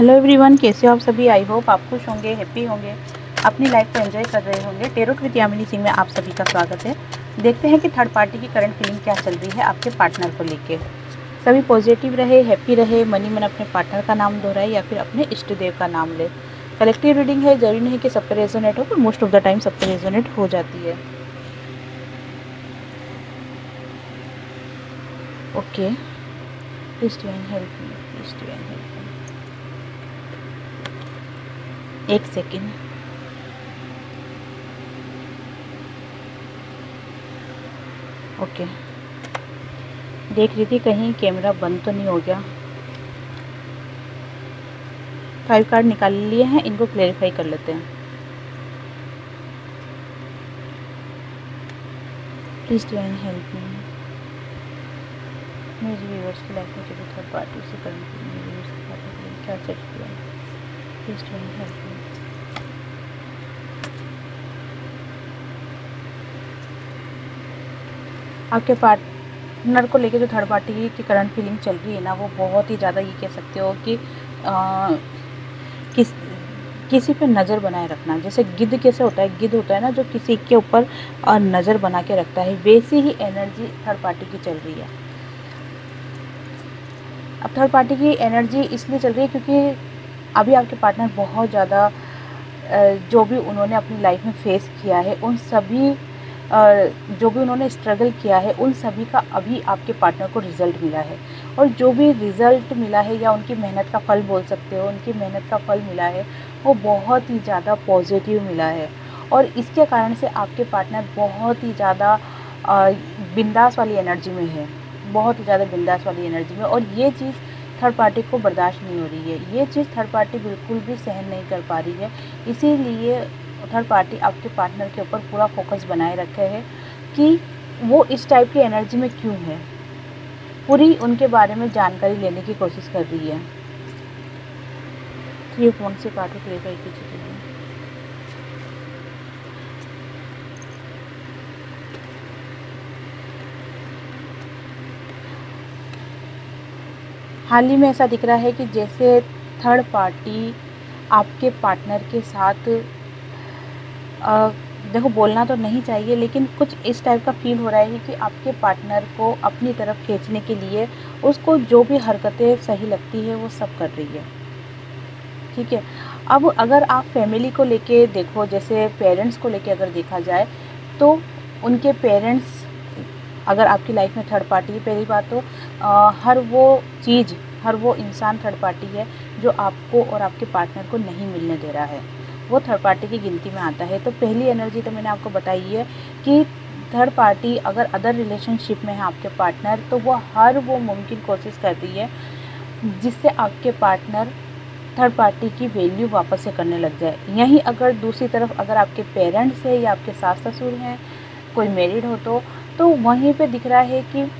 Hello everyone, कैसे हो आप सभी। आई होप आप खुश होंगे, हैप्पी होंगे, अपनी लाइफ को एंजॉय कर रहे होंगे। टेरोट विद यामिनी सिंह में आप सभी का स्वागत है। देखते हैं कि थर्ड पार्टी की करंट फीलिंग क्या चल रही है आपके पार्टनर को लेके। सभी पॉजिटिव रहे, हैप्पी रहे, मनी मन अपने पार्टनर का नाम दोहराए या फिर अपने इष्ट देव का नाम ले। कलेक्टिव रीडिंग है, जरूरी नहीं कि सब पे रेजोनेट हो, पर मोस्ट ऑफ द टाइम सब पे रेजोनेट हो जाती है। Okay, please divine help me, please divine help me. एक सेकेंड। ओके, देख रही थी कहीं कैमरा बंद तो नहीं हो गया। 5 कार्ड निकाल लिए हैं, इनको क्लेरिफाई कर लेते हैं। Please divine help me. मेरे व्यूअर्स की लाइफ में जो थर्ड पार्टी से करंट मेरे व्यूअर्स की पार्टी के लिए क्या चल रही है, प्लीज डिवाइन हेल्प मी। आपके पार्टनर को लेके जो थर्ड पार्टी की करंट फीलिंग चल रही है ना, वो बहुत ही ज़्यादा, ये कह सकते हो कि किस किसी पे नज़र बनाए रखना। जैसे गिद्ध कैसे होता है, गिद्ध होता है ना जो किसी के ऊपर नज़र बना के रखता है, वैसी ही एनर्जी थर्ड पार्टी की चल रही है। अब थर्ड पार्टी की एनर्जी इसलिए चल रही है क्योंकि अभी आपके पार्टनर बहुत ज़्यादा जो भी उन्होंने अपनी लाइफ में फेस किया है, उन सभी जो भी उन्होंने स्ट्रगल किया है, उन सभी का अभी आपके पार्टनर को रिज़ल्ट मिला है। और जो भी रिज़ल्ट मिला है, या उनकी मेहनत का फल बोल सकते हो, उनकी मेहनत का फल मिला है, वो बहुत ही ज़्यादा पॉजिटिव मिला है। और इसके कारण से आपके पार्टनर बहुत ही ज़्यादा बिंदास वाली एनर्जी में है, बहुत ही ज़्यादा बिंदास वाली एनर्जी में। और ये चीज़ थर्ड पार्टी को बर्दाश्त नहीं हो रही है, ये चीज़ थर्ड पार्टी बिल्कुल भी सहन नहीं कर पा रही है। इसीलिए थर्ड पार्टी आपके पार्टनर के ऊपर पूरा फोकस बनाए रखे है कि वो इस टाइप की एनर्जी में क्यों है, पूरी उनके बारे में जानकारी लेने की कोशिश कर रही है। 3 ऑफ वांड्स से कार्ड को क्लेरिफाई कीजिए। हाल ही में ऐसा दिख रहा है कि जैसे थर्ड पार्टी आपके पार्टनर के साथ देखो, बोलना तो नहीं चाहिए, लेकिन कुछ इस टाइप का फील हो रहा है कि आपके पार्टनर को अपनी तरफ खींचने के लिए उसको जो भी हरकतें सही लगती है वो सब कर रही है। ठीक है, अब अगर आप फैमिली को लेके देखो, जैसे पेरेंट्स को लेके अगर देखा जाए, तो उनके पेरेंट्स अगर आपकी लाइफ में थर्ड पार्टी है, पहली बात तो हर वो चीज़, हर वो इंसान थर्ड पार्टी है जो आपको और आपके पार्टनर को नहीं मिलने दे रहा है, वो थर्ड पार्टी की गिनती में आता है। तो पहली एनर्जी तो मैंने आपको बताई है कि थर्ड पार्टी अगर अदर रिलेशनशिप में है आपके पार्टनर, तो वो हर वो मुमकिन कोशिश कर रही है जिससे आपके पार्टनर थर्ड पार्टी की वैल्यू वापस से करने लग जाए। यहीं अगर दूसरी तरफ अगर आपके पेरेंट्स है या आपके सास ससुर हैं, कोई मैरिड हो, तो वहीं पे दिख रहा है कि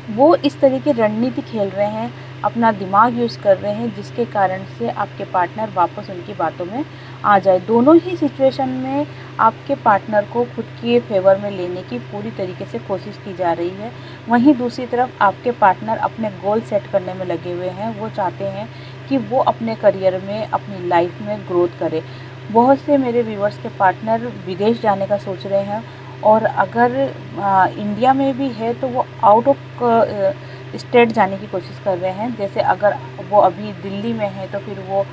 वो इस तरह की रणनीति खेल रहे हैं, अपना दिमाग यूज़ कर रहे हैं, जिसके कारण से आपके पार्टनर वापस उनकी बातों में आ जाए। दोनों ही सिचुएशन में आपके पार्टनर को खुद के फेवर में लेने की पूरी तरीके से कोशिश की जा रही है। वहीं दूसरी तरफ आपके पार्टनर अपने गोल सेट करने में लगे हुए हैं। वो चाहते हैं कि वो अपने करियर में, अपनी लाइफ में ग्रोथ करे। बहुत से मेरे व्यूअर्स के पार्टनर विदेश जाने का सोच रहे हैं, और अगर इंडिया में भी है तो वो आउट ऑफ स्टेट जाने की कोशिश कर रहे हैं। जैसे अगर वो अभी दिल्ली में है तो फिर वो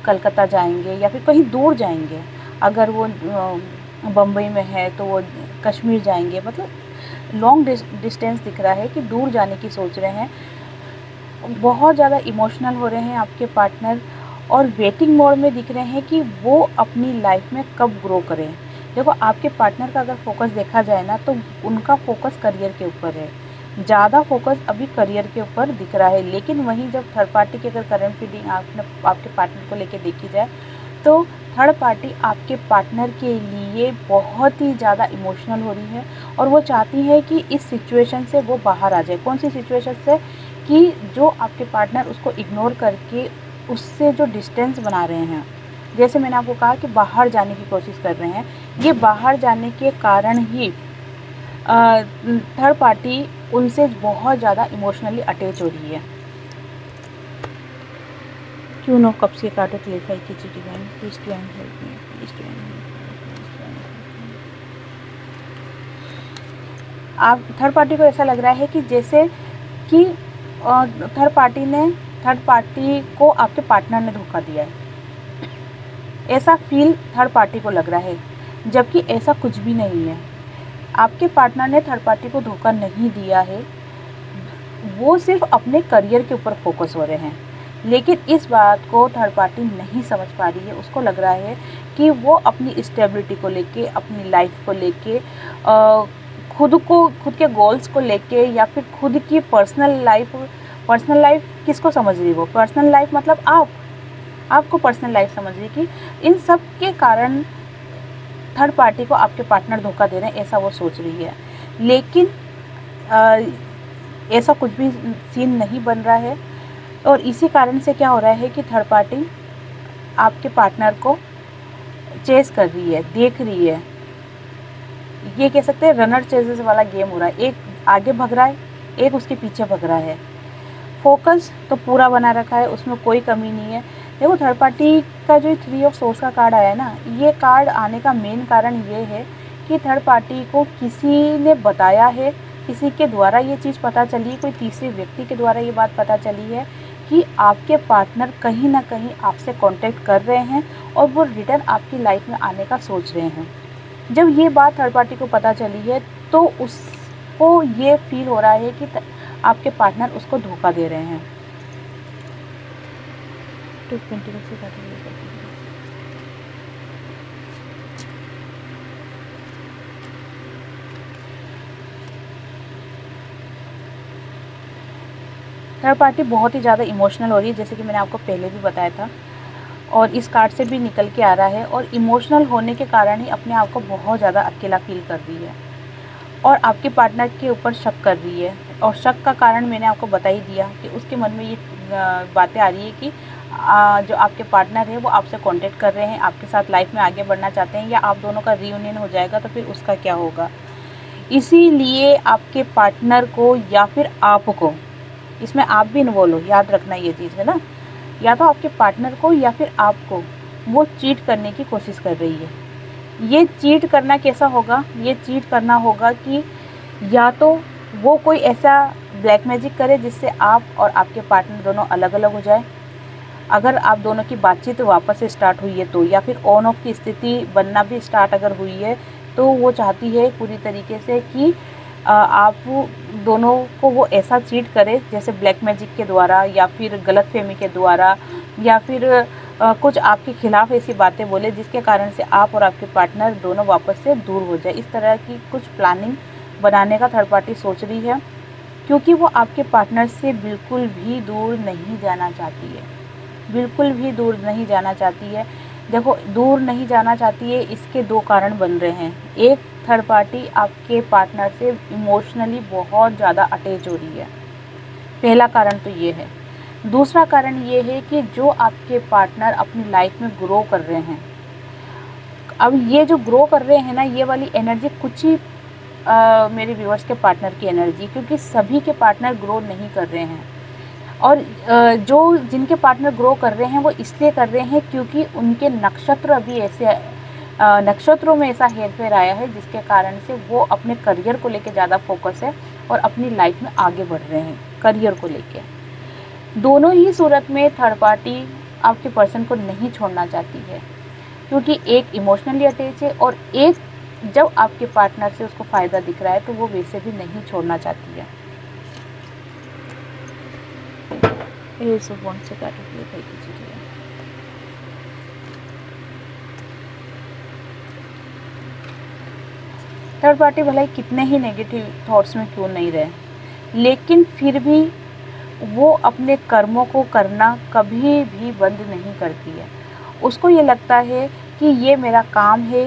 कलकत्ता जाएंगे या फिर कहीं दूर जाएंगे। अगर वो बम्बई में है तो वो कश्मीर जाएंगे। मतलब लॉन्ग डिस्टेंस दिख रहा है कि दूर जाने की सोच रहे हैं। बहुत ज़्यादा इमोशनल हो रहे हैं आपके पार्टनर, और वेटिंग मोड में दिख रहे हैं कि वो अपनी लाइफ में कब ग्रो करें। देखो, आपके पार्टनर का अगर फोकस देखा जाए ना, तो उनका फोकस करियर के ऊपर है, ज़्यादा फोकस अभी करियर के ऊपर दिख रहा है। लेकिन वहीं जब थर्ड पार्टी की अगर करंट फीलिंग आपके पार्टनर को लेके देखी जाए, तो थर्ड पार्टी आपके पार्टनर के लिए बहुत ही ज़्यादा इमोशनल हो रही है, और वो चाहती है कि इस सिचुएशन से वो बाहर आ जाए। कौन सी सिचुएशन से? कि जो आपके पार्टनर उसको इग्नोर करके उससे जो डिस्टेंस बना रहे हैं, जैसे मैंने आपको कहा कि बाहर जाने की कोशिश कर रहे हैं, ये बाहर जाने के कारण ही थर्ड पार्टी उनसे बहुत ज़्यादा इमोशनली अटैच हो रही है। क्यों नो कब से कार्ड क्लेरिफाई कीजिए divine, please divine help me, please divine आप थर्ड पार्टी को ऐसा लग रहा है कि जैसे कि थर्ड पार्टी को आपके पार्टनर ने धोखा दिया है, ऐसा फील थर्ड पार्टी को लग रहा है, जबकि ऐसा कुछ भी नहीं है। आपके पार्टनर ने थर्ड पार्टी को धोखा नहीं दिया है, वो सिर्फ अपने करियर के ऊपर फोकस हो रहे हैं। लेकिन इस बात को थर्ड पार्टी नहीं समझ पा रही है। उसको लग रहा है कि वो अपनी स्टेबिलिटी को लेके, अपनी लाइफ को लेके, खुद के गोल्स को लेके, या फिर खुद की पर्सनल लाइफ किसको समझ रही है वो? पर्सनल लाइफ मतलब आपको पर्सनल लाइफ समझ रही कि इन सब के कारण थर्ड पार्टी को आपके पार्टनर धोखा दे रहे हैं, ऐसा वो सोच रही है। लेकिन ऐसा कुछ भी सीन नहीं बन रहा है। और इसी कारण से क्या हो रहा है कि थर्ड पार्टी आपके पार्टनर को चेस कर रही है, देख रही है। ये कह सकते हैं रनर चेजेस वाला गेम हो रहा है, एक आगे भग रहा है, एक उसके पीछे भग रहा है। फोकस तो पूरा बना रखा है, उसमें कोई कमी नहीं है। देखो थर्ड पार्टी का जो 3 ऑफ सोर्स का कार्ड आया है ना, ये कार्ड आने का मेन कारण ये है कि थर्ड पार्टी को किसी ने बताया है, किसी के द्वारा ये चीज़ पता चली, कोई तीसरे व्यक्ति के द्वारा ये बात पता चली है कि आपके पार्टनर कहीं ना कहीं आपसे कांटेक्ट कर रहे हैं और वो रिटर्न आपकी लाइफ में आने का सोच रहे हैं। जब ये बात थर्ड पार्टी को पता चली है तो उसको ये फील हो रहा है कि आपके पार्टनर उसको धोखा दे रहे हैं। थर्ड पार्टी बहुत ही ज़्यादा इमोशनल हो रही है, जैसे कि मैंने आपको पहले भी बताया था, और इस कार्ड से भी निकल के आ रहा है। और इमोशनल होने के कारण ही अपने आप को बहुत ज़्यादा अकेला फील कर रही है और आपके पार्टनर के ऊपर शक कर रही है। और शक का कारण मैंने आपको बता ही दिया कि उसके मन में ये बातें आ रही है कि जो आपके पार्टनर है वो आपसे कांटेक्ट कर रहे हैं, आपके साथ लाइफ में आगे बढ़ना चाहते हैं, या आप दोनों का रीयूनियन हो जाएगा तो फिर उसका क्या होगा। इसीलिए आपके पार्टनर को या फिर आपको, इसमें आप भी इन्वॉल्व हो, याद रखना ये चीज़ है ना, या तो आपके पार्टनर को या फिर आपको वो चीट करने की कोशिश कर रही है। ये चीट करना कैसा होगा? ये चीट करना होगा कि या तो वो कोई ऐसा ब्लैक मैजिक करे जिससे आप और आपके पार्टनर दोनों अलग अलग हो जाए, अगर आप दोनों की बातचीत वापस से स्टार्ट हुई है तो, या फिर ऑन ऑफ की स्थिति बनना भी स्टार्ट अगर हुई है तो वो चाहती है पूरी तरीके से कि आप दोनों को वो ऐसा चीट करे जैसे ब्लैक मैजिक के द्वारा, या फिर गलतफहमी के द्वारा, या फिर कुछ आपके खिलाफ ऐसी बातें बोले जिसके कारण से आप और आपके पार्टनर दोनों वापस से दूर हो जाए। इस तरह की कुछ प्लानिंग बनाने का थर्ड पार्टी सोच रही है, क्योंकि वो आपके पार्टनर से बिल्कुल भी दूर नहीं जाना चाहती है, बिल्कुल भी दूर नहीं जाना चाहती है। देखो दूर नहीं जाना चाहती है, इसके 2 कारण बन रहे हैं। एक, थर्ड पार्टी आपके पार्टनर से इमोशनली बहुत ज़्यादा अटैच हो रही है, पहला कारण तो ये है। दूसरा कारण ये है कि जो आपके पार्टनर अपनी लाइफ में ग्रो कर रहे हैं, अब ये जो ग्रो कर रहे हैं ना, ये वाली एनर्जी कुछ ही मेरे व्यूअर्स के पार्टनर की एनर्जी, क्योंकि सभी के पार्टनर ग्रो नहीं कर रहे हैं। और जो जिनके पार्टनर ग्रो कर रहे हैं वो इसलिए कर रहे हैं क्योंकि उनके नक्षत्र अभी ऐसे नक्षत्रों में ऐसा हेरफेर आया है जिसके कारण से वो अपने करियर को लेके ज़्यादा फोकस है और अपनी लाइफ में आगे बढ़ रहे हैं करियर को लेके। दोनों ही सूरत में थर्ड पार्टी आपके पर्सन को नहीं छोड़ना चाहती है, क्योंकि एक इमोशनली अटैच है और एक जब आपके पार्टनर से उसको फ़ायदा दिख रहा है तो वो वैसे भी नहीं छोड़ना चाहती है। से थर्ड पार्टी भलाई कितने ही नेगेटिव थॉट्स में क्यों नहीं रहे, लेकिन फिर भी वो अपने कर्मों को करना कभी भी बंद नहीं करती है। उसको ये लगता है कि ये मेरा काम है,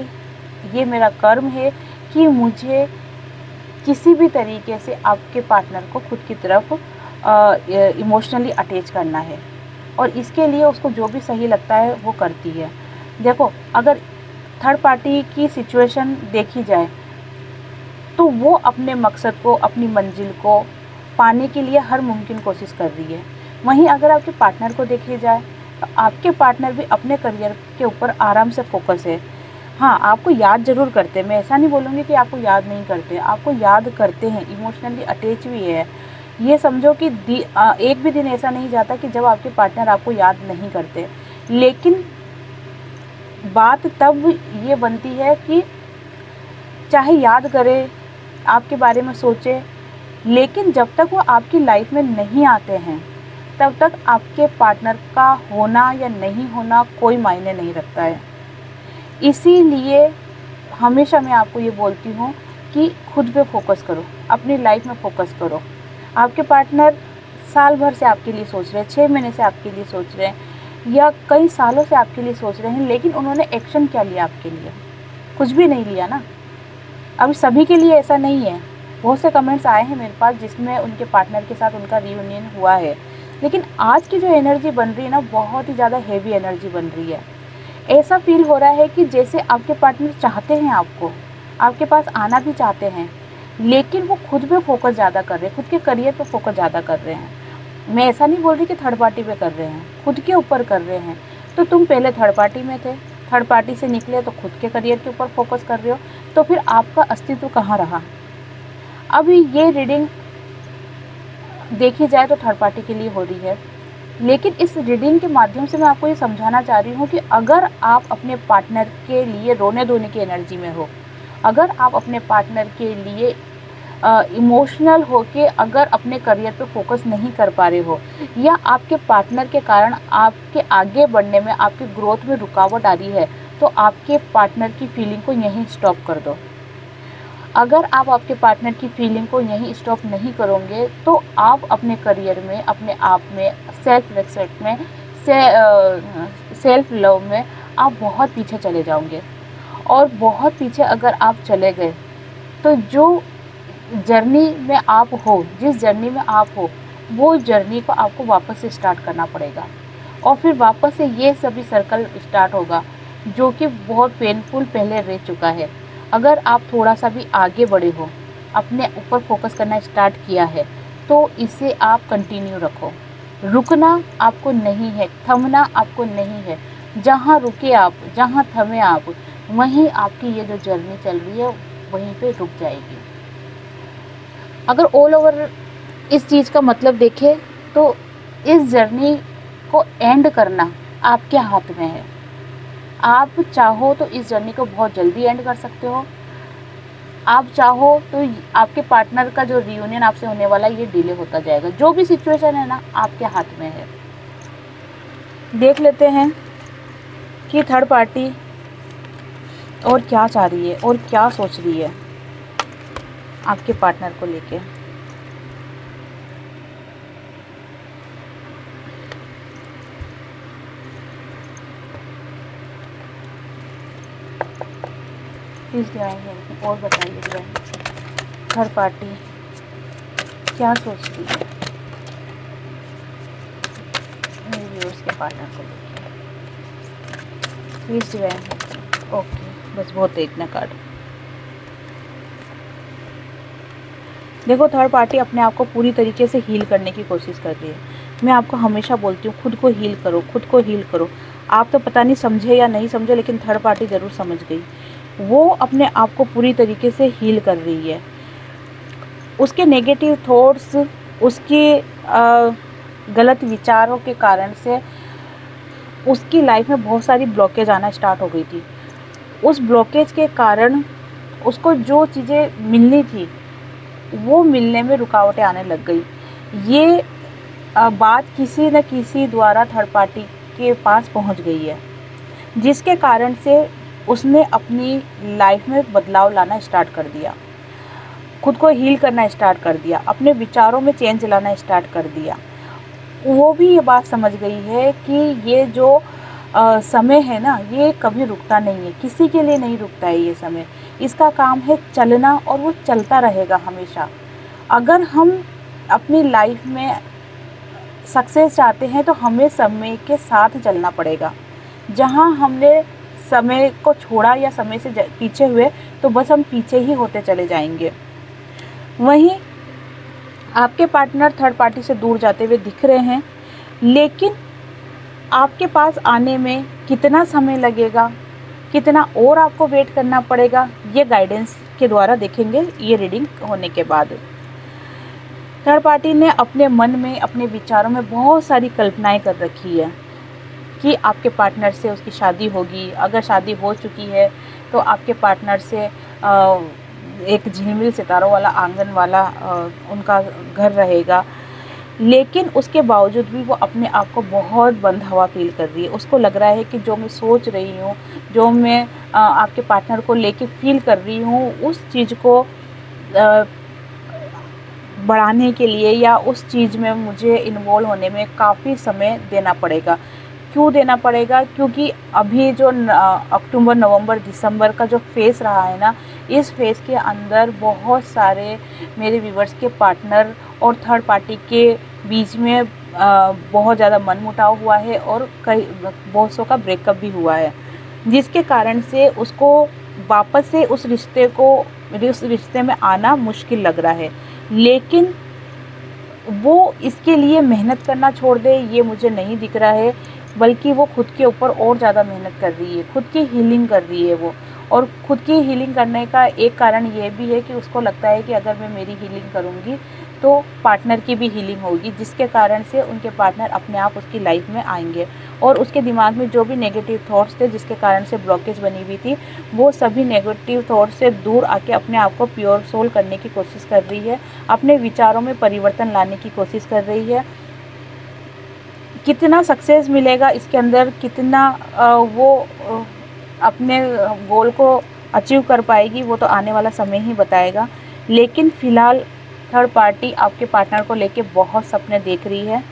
ये मेरा कर्म है कि मुझे किसी भी तरीके से आपके पार्टनर को खुद की तरफ इमोशनली अटैच करना है, और इसके लिए उसको जो भी सही लगता है वो करती है। देखो अगर थर्ड पार्टी की सिचुएशन देखी जाए तो वो अपने मकसद को, अपनी मंजिल को पाने के लिए हर मुमकिन कोशिश कर रही है। वहीं अगर आपके पार्टनर को देखी जाए तो आपके पार्टनर भी अपने करियर के ऊपर आराम से फोकस है। हाँ, आपको याद ज़रूर करते हैं, मैं ऐसा नहीं बोलूँगी कि आपको याद नहीं करते, आपको याद करते हैं, इमोशनली अटैच भी है। ये समझो कि एक भी दिन ऐसा नहीं जाता कि जब आपके पार्टनर आपको याद नहीं करते। लेकिन बात तब ये बनती है कि चाहे याद करे, आपके बारे में सोचे, लेकिन जब तक वो आपकी लाइफ में नहीं आते हैं तब तक आपके पार्टनर का होना या नहीं होना कोई मायने नहीं रखता है। इसीलिए हमेशा मैं आपको ये बोलती हूँ कि खुद पे फोकस करो, अपनी लाइफ में फोकस करो। आपके पार्टनर साल भर से आपके लिए सोच रहे हैं, 6 महीने से आपके लिए सोच रहे हैं या कई सालों से आपके लिए सोच रहे हैं, लेकिन उन्होंने एक्शन क्या लिया आपके लिए? कुछ भी नहीं लिया ना। अब सभी के लिए ऐसा नहीं है। बहुत से कमेंट्स आए हैं मेरे पास जिसमें उनके पार्टनर के साथ उनका रियूनियन हुआ है, लेकिन आज की जो एनर्जी बन रही है ना, बहुत ही ज़्यादा हेवी एनर्जी बन रही है। ऐसा फील हो रहा है कि जैसे आपके पार्टनर चाहते हैं आपको, आपके पास आना भी चाहते हैं, लेकिन वो खुद पे फोकस ज़्यादा कर रहे हैं, खुद के करियर पे फोकस ज़्यादा कर रहे हैं। मैं ऐसा नहीं बोल रही कि थर्ड पार्टी पे कर रहे हैं, खुद के ऊपर कर रहे हैं। तो तुम पहले थर्ड पार्टी में थे, थर्ड पार्टी से निकले तो खुद के करियर के ऊपर फोकस कर रहे हो, तो फिर आपका अस्तित्व कहाँ रहा? अभी ये रीडिंग देखी जाए तो थर्ड पार्टी के लिए हो रही है, लेकिन इस रीडिंग के माध्यम से मैं आपको ये समझाना चाह रही हूँ कि अगर आप अपने पार्टनर के लिए रोने धोने की एनर्जी में हो, अगर आप अपने पार्टनर के लिए इमोशनल हो के अगर अपने करियर पे फोकस नहीं कर पा रहे हो, या आपके पार्टनर के कारण आपके आगे बढ़ने में, आपकी ग्रोथ में रुकावट आ रही है, तो आपके पार्टनर की फीलिंग को यहीं स्टॉप कर दो। अगर आप आपके पार्टनर की फीलिंग को यहीं स्टॉप नहीं करोगे तो आप अपने करियर में, अपने आप में, सेल्फ रिस्पेक्ट में, सेल्फ लव में आप बहुत पीछे चले जाओगे। और बहुत पीछे अगर आप चले गए तो जो जर्नी में आप हो, जिस जर्नी में आप हो, वो जर्नी को आपको वापस से स्टार्ट करना पड़ेगा। और फिर वापस से ये सभी सर्कल स्टार्ट होगा जो कि बहुत पेनफुल पहले रह चुका है। अगर आप थोड़ा सा भी आगे बढ़े हो, अपने ऊपर फोकस करना स्टार्ट किया है, तो इसे आप कंटिन्यू रखो। रुकना आपको नहीं है, थमना आपको नहीं है। जहाँ रुके आप, जहाँ थमे आप, वहीं आपकी ये जो जर्नी चल रही है वहीं पे रुक जाएगी। अगर ऑल ओवर इस चीज़ का मतलब देखें तो इस जर्नी को एंड करना आपके हाथ में है। आप चाहो तो इस जर्नी को बहुत जल्दी एंड कर सकते हो, आप चाहो तो आपके पार्टनर का जो रियूनियन आपसे होने वाला है ये डिले होता जाएगा। जो भी सिचुएशन है ना, आपके हाथ में है। देख लेते हैं कि थर्ड पार्टी और क्या चाह रही है और क्या सोच रही है आपके पार्टनर को लेके। प्लीज़ डिवाइन और बताइए डिवाइन, थर्ड पार्टी क्या सोच रही है मेरे व्यूअर्स के पार्टनर को लेके। Please divine. ओके, बस बहुत तेज ना कार्ड। देखो, थर्ड पार्टी अपने आप को पूरी तरीके से हील करने की कोशिश कर रही है। मैं आपको हमेशा बोलती हूँ, खुद को हील करो, खुद को हील करो। आप तो पता नहीं समझे या नहीं समझे, लेकिन थर्ड पार्टी ज़रूर समझ गई। वो अपने आप को पूरी तरीके से हील कर रही है। उसके नेगेटिव थॉट्स, उसके गलत विचारों के कारण से उसकी लाइफ में बहुत सारी ब्लॉकेज आना स्टार्ट हो गई थी। उस ब्लॉकेज के कारण उसको जो चीज़ें मिलनी थी वो मिलने में रुकावटें आने लग गई। ये बात किसी न किसी द्वारा थर्ड पार्टी के पास पहुंच गई है, जिसके कारण से उसने अपनी लाइफ में बदलाव लाना स्टार्ट कर दिया, खुद को हील करना स्टार्ट कर दिया, अपने विचारों में चेंज लाना स्टार्ट कर दिया। वो भी ये बात समझ गई है कि ये जो समय है ना, ये कभी रुकता नहीं है, किसी के लिए नहीं रुकता है ये समय। इसका काम है चलना, और वो चलता रहेगा हमेशा। अगर हम अपनी लाइफ में सक्सेस चाहते हैं तो हमें समय के साथ चलना पड़ेगा। जहाँ हमने समय को छोड़ा या समय से पीछे हुए तो बस हम पीछे ही होते चले जाएंगे। वहीं आपके पार्टनर थर्ड पार्टी से दूर जाते हुए दिख रहे हैं, लेकिन आपके पास आने में कितना समय लगेगा, कितना और आपको वेट करना पड़ेगा, ये गाइडेंस के द्वारा देखेंगे ये रीडिंग होने के बाद। थर्ड पार्टी ने अपने मन में, अपने विचारों में बहुत सारी कल्पनाएं कर रखी है कि आपके पार्टनर से उसकी शादी होगी, अगर शादी हो चुकी है तो आपके पार्टनर से एक झिलमिल सितारों वाला आंगन वाला उनका घर रहेगा। लेकिन उसके बावजूद भी वो अपने आप को बहुत बंद हवा फील कर रही है। उसको लग रहा है कि जो मैं सोच रही हूँ, जो मैं आपके पार्टनर को लेके फील कर रही हूँ, उस चीज़ को बढ़ाने के लिए या उस चीज़ में मुझे इन्वॉल्व होने में काफ़ी समय देना पड़ेगा। क्यों देना पड़ेगा? क्योंकि अभी जो अक्टूबर, नवंबर, दिसंबर का जो फेज़ रहा है ना, इस फेज़ के अंदर बहुत सारे मेरे व्यूवर्स के पार्टनर और थर्ड पार्टी के बीच में बहुत ज़्यादा मनमुटाव हुआ है और कई बहुतों का ब्रेकअप भी हुआ है, जिसके कारण से उसको वापस से उस रिश्ते में आना मुश्किल लग रहा है। लेकिन वो इसके लिए मेहनत करना छोड़ दे, ये मुझे नहीं दिख रहा है, बल्कि वो खुद के ऊपर और ज़्यादा मेहनत कर रही है, खुद की हीलिंग कर रही है वो। और खुद की हीलिंग करने का एक कारण ये भी है कि उसको लगता है कि अगर मैं मेरी हीलिंग करूँगी तो पार्टनर की भी हीलिंग होगी, जिसके कारण से उनके पार्टनर अपने आप उसकी लाइफ में आएंगे। और उसके दिमाग में जो भी नेगेटिव थॉट्स थे, जिसके कारण से ब्लॉकेज बनी हुई थी, वो सभी नेगेटिव थॉट्स से दूर आके अपने आप को प्योर सोल करने की कोशिश कर रही है, अपने विचारों में परिवर्तन लाने की कोशिश कर रही है। कितना सक्सेस मिलेगा इसके अंदर, कितना वो अपने गोल को अचीव कर पाएगी, वो तो आने वाला समय ही बताएगा। लेकिन फ़िलहाल थर्ड पार्टी आपके पार्टनर को लेके बहुत सपने देख रही है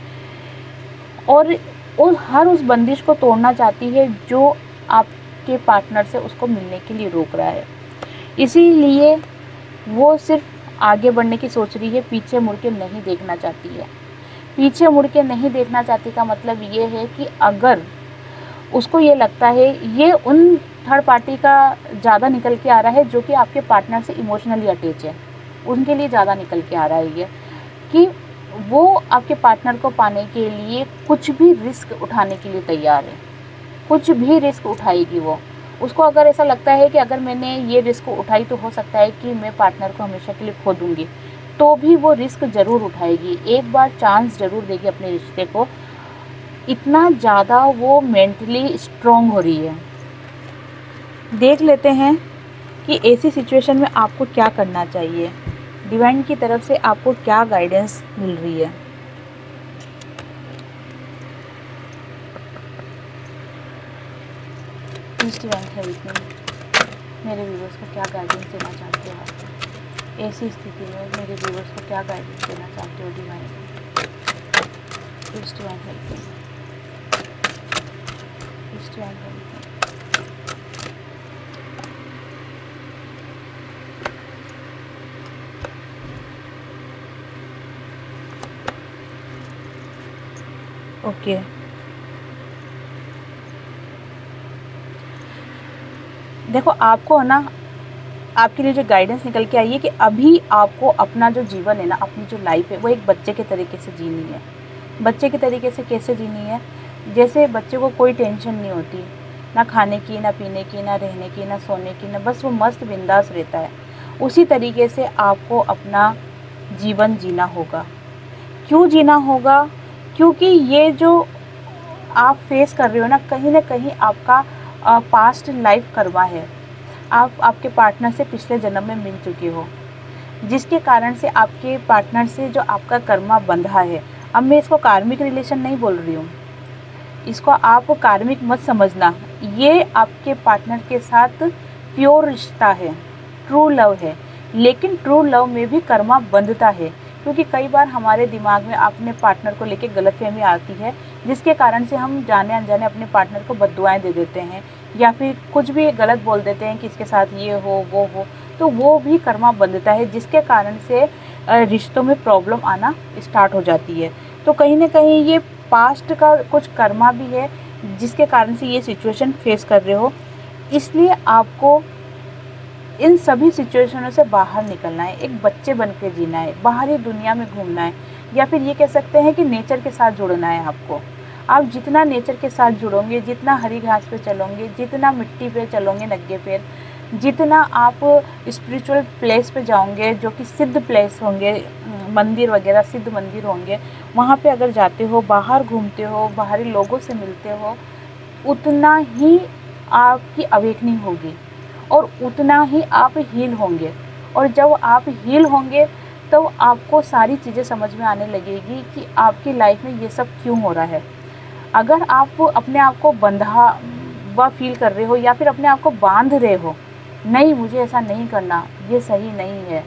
और हर उस बंदिश को तोड़ना चाहती है जो आपके पार्टनर से उसको मिलने के लिए रोक रहा है। इसीलिए वो सिर्फ आगे बढ़ने की सोच रही है, पीछे मुड़ के नहीं देखना चाहती है। पीछे मुड़ के नहीं देखना चाहती का मतलब ये है कि अगर उसको ये लगता है, ये उन थर्ड पार्टी का ज़्यादा निकल के आ रहा है जो कि आपके पार्टनर से इमोशनली अटैच है, उनके लिए ज़्यादा निकल के आ रहा है ये कि वो आपके पार्टनर को पाने के लिए कुछ भी रिस्क उठाने के लिए तैयार है, कुछ भी रिस्क उठाएगी वो। उसको अगर ऐसा लगता है कि अगर मैंने ये रिस्क उठाई तो हो सकता है कि मैं पार्टनर को हमेशा के लिए खो दूँगी, तो भी वो रिस्क ज़रूर उठाएगी, एक बार चांस ज़रूर देगी अपने रिश्ते को। इतना ज़्यादा वो मेंटली स्ट्रॉन्ग हो रही है। देख लेते हैं कि ऐसी सिचुएशन में आपको क्या करना चाहिए, डिवाइन की तरफ से आपको क्या गाइडेंस मिल रही है। प्लीज़ डिवाइन हेल्प मी, मेरे व्यूअर्स को क्या गाइडेंस देना चाहते हो आप ऐसी स्थिति में, मेरे व्यूअर्स को क्या गाइडेंस देना चाहते हो divine. Please divine help me, please divine help me. Okay, देखो आपको है ना, आपके लिए जो गाइडेंस निकल के आई है कि अभी आपको अपना जो जीवन है ना, अपनी जो लाइफ है, वो एक बच्चे के तरीके से जीनी है। बच्चे के तरीके से कैसे जीनी है? जैसे बच्चे को कोई टेंशन नहीं होती, ना खाने की, ना पीने की, ना रहने की, ना सोने की, ना बस वो मस्त बिंदास रहता है। उसी तरीके से आपको अपना जीवन जीना होगा। क्यों जीना होगा? क्योंकि ये जो आप फेस कर रहे हो ना कहीं आपका पास्ट लाइफ कर्मा है। आप आपके पार्टनर से पिछले जन्म में मिल चुके हो, जिसके कारण से आपके पार्टनर से जो आपका कर्मा बंधा है। अब मैं इसको कार्मिक रिलेशन नहीं बोल रही हूँ, इसको आप कार्मिक मत समझना। ये आपके पार्टनर के साथ प्योर रिश्ता है, ट्रू लव है। लेकिन ट्रू लव में भी कर्मा बंधता है, क्योंकि कई बार हमारे दिमाग में अपने पार्टनर को लेकर गलतफहमी आती है, जिसके कारण से हम जाने अनजाने अपने पार्टनर को बद्दुआएं दे देते हैं या फिर कुछ भी गलत बोल देते हैं कि इसके साथ ये हो वो हो, तो वो भी कर्मा बंधता है, जिसके कारण से रिश्तों में प्रॉब्लम आना स्टार्ट हो जाती है। तो कहीं ना कहीं ये पास्ट का कुछ कर्मा भी है, जिसके कारण से ये सिचुएशन फेस कर रहे हो। इसलिए आपको इन सभी सिचुएशनों से बाहर निकलना है, एक बच्चे बन के जीना है, बाहरी दुनिया में घूमना है, या फिर ये कह सकते हैं कि नेचर के साथ जुड़ना है आपको। आप जितना नेचर के साथ जुड़ोगे, जितना हरी घास पे चलोगे, जितना मिट्टी पे चलोगे नंगे पैर, जितना आप स्पिरिचुअल प्लेस पे जाओगे जो कि सिद्ध प्लेस होंगे, मंदिर वगैरह सिद्ध मंदिर होंगे, वहाँ पे अगर जाते हो, बाहर घूमते हो, बाहरी लोगों से मिलते हो, उतना ही आपकी अवेकनिंग होगी और उतना ही आप हील होंगे। और जब आप हील होंगे तो आपको सारी चीज़ें समझ में आने लगेगी कि आपकी लाइफ में ये सब क्यों हो रहा है। अगर आप अपने आप को बंधा हुआ फील कर रहे हो या फिर अपने आप को बांध रहे हो, नहीं मुझे ऐसा नहीं करना, ये सही नहीं है,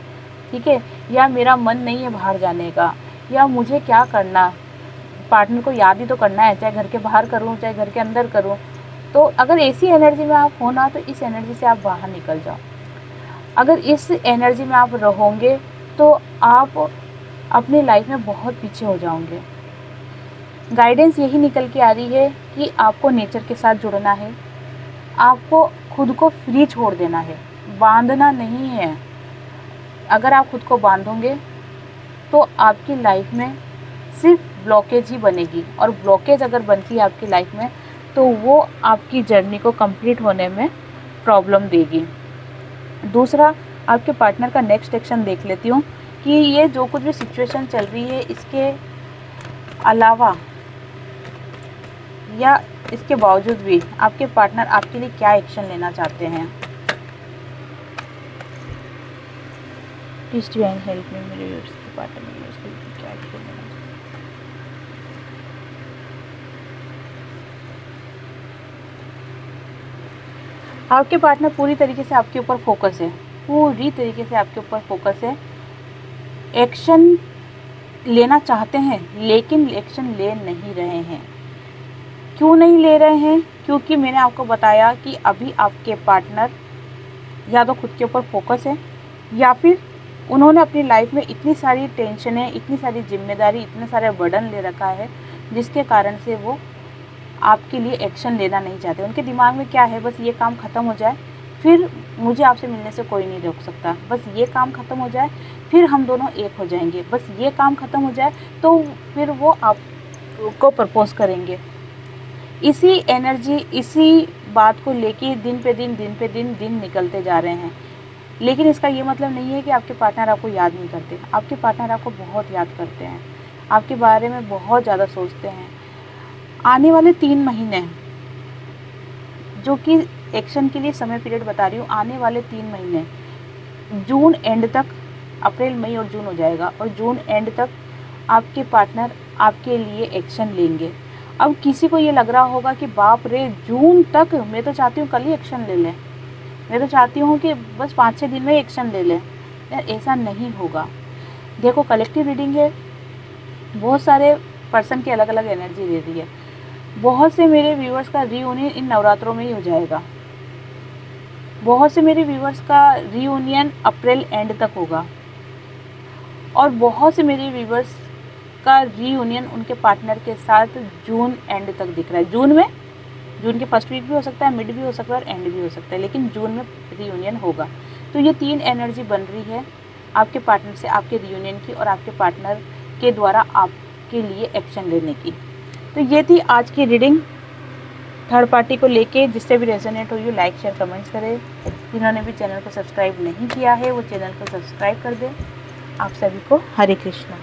ठीक है, या मेरा मन नहीं है बाहर जाने का, या मुझे क्या करना, पार्टनर को याद ही तो करना है, चाहे घर के बाहर करूँ चाहे घर के अंदर करूँ। तो अगर ऐसी एनर्जी में आप हो ना, तो इस एनर्जी से आप बाहर निकल जाओ। अगर इस एनर्जी में आप रहोगे तो आप अपनी लाइफ में बहुत पीछे हो जाओगे। गाइडेंस यही निकल के आ रही है कि आपको नेचर के साथ जुड़ना है, आपको खुद को फ्री छोड़ देना है, बांधना नहीं है। अगर आप खुद को बांधोगे तो आपकी लाइफ में सिर्फ ब्लॉकेज ही बनेगी, और ब्लॉकेज अगर बनती है आपकी लाइफ में तो वो आपकी जर्नी को कंप्लीट होने में प्रॉब्लम देगी। दूसरा, आपके पार्टनर का नेक्स्ट एक्शन देख लेती हूँ कि ये जो कुछ भी सिचुएशन चल रही है, इसके अलावा या इसके बावजूद भी आपके पार्टनर आपके लिए क्या एक्शन लेना चाहते हैं। प्लीज डिवाइन हेल्प मी, मेरे व्यूअर्स के पार्टनर क्या एक्शन लेना चाहते हैं। आपके पार्टनर पूरी तरीके से आपके ऊपर फोकस है, पूरी तरीके से आपके ऊपर फोकस है। एक्शन लेना चाहते हैं लेकिन एक्शन ले नहीं रहे हैं। क्यों नहीं ले रहे हैं? क्योंकि मैंने आपको बताया कि अभी आपके पार्टनर या तो खुद के ऊपर फोकस है, या फिर उन्होंने अपनी लाइफ में इतनी सारी टेंशनें, इतनी सारी जिम्मेदारी, इतने सारे बर्डन ले रखा है, जिसके कारण से वो आपके लिए एक्शन लेना नहीं चाहते। उनके दिमाग में क्या है, बस ये काम ख़त्म हो जाए, फिर मुझे आपसे मिलने से कोई नहीं रोक सकता, बस ये काम ख़त्म हो जाए, फिर हम दोनों एक हो जाएंगे, बस ये काम ख़त्म हो जाए तो फिर वो आपको प्रपोज करेंगे। इसी एनर्जी, इसी बात को लेके दिन पे दिन निकलते जा रहे हैं। लेकिन इसका ये मतलब नहीं है कि आपके पार्टनर आपको याद नहीं करते। आपके पार्टनर आपको बहुत याद करते हैं, आपके बारे में बहुत ज़्यादा सोचते हैं। आने वाले 3 महीने, जो कि एक्शन के लिए समय पीरियड बता रही हूँ, आने वाले 3 महीने, जून एंड तक, अप्रैल मई और जून हो जाएगा, और जून एंड तक आपके पार्टनर आपके लिए एक्शन लेंगे। अब किसी को ये लग रहा होगा कि बाप रे, जून तक, मैं तो चाहती हूँ कल ही एक्शन ले लें, मैं तो चाहती हूँ कि बस 5-6 दिन में एक्शन ले लें। यार ऐसा नहीं होगा। देखो, कलेक्टिव रीडिंग है, बहुत सारे पर्सन की अलग अलग एनर्जी दे रही है। बहुत से मेरे व्यूअर्स का रीयूनियन इन नवरात्रों में ही हो जाएगा, बहुत से मेरे व्यूअर्स का रीयूनियन अप्रैल एंड तक होगा, और बहुत से मेरे व्यूअर्स का रीयूनियन उनके पार्टनर के साथ जून एंड तक दिख रहा है। जून के फर्स्ट वीक भी हो सकता है, मिड भी हो सकता है और एंड भी हो सकता है, लेकिन जून में रीयूनियन होगा। तो ये 3 एनर्जी बन रही है आपके पार्टनर से आपके रीयूनियन की, और आपके पार्टनर के द्वारा आपके लिए एक्शन लेने की। तो ये थी आज की रीडिंग थर्ड पार्टी को लेके। जिससे भी रेजोनेट हो, लाइक शेयर कमेंट्स करें। जिन्होंने भी चैनल को सब्सक्राइब नहीं किया है वो चैनल को सब्सक्राइब कर दें। आप सभी को हरे कृष्णा।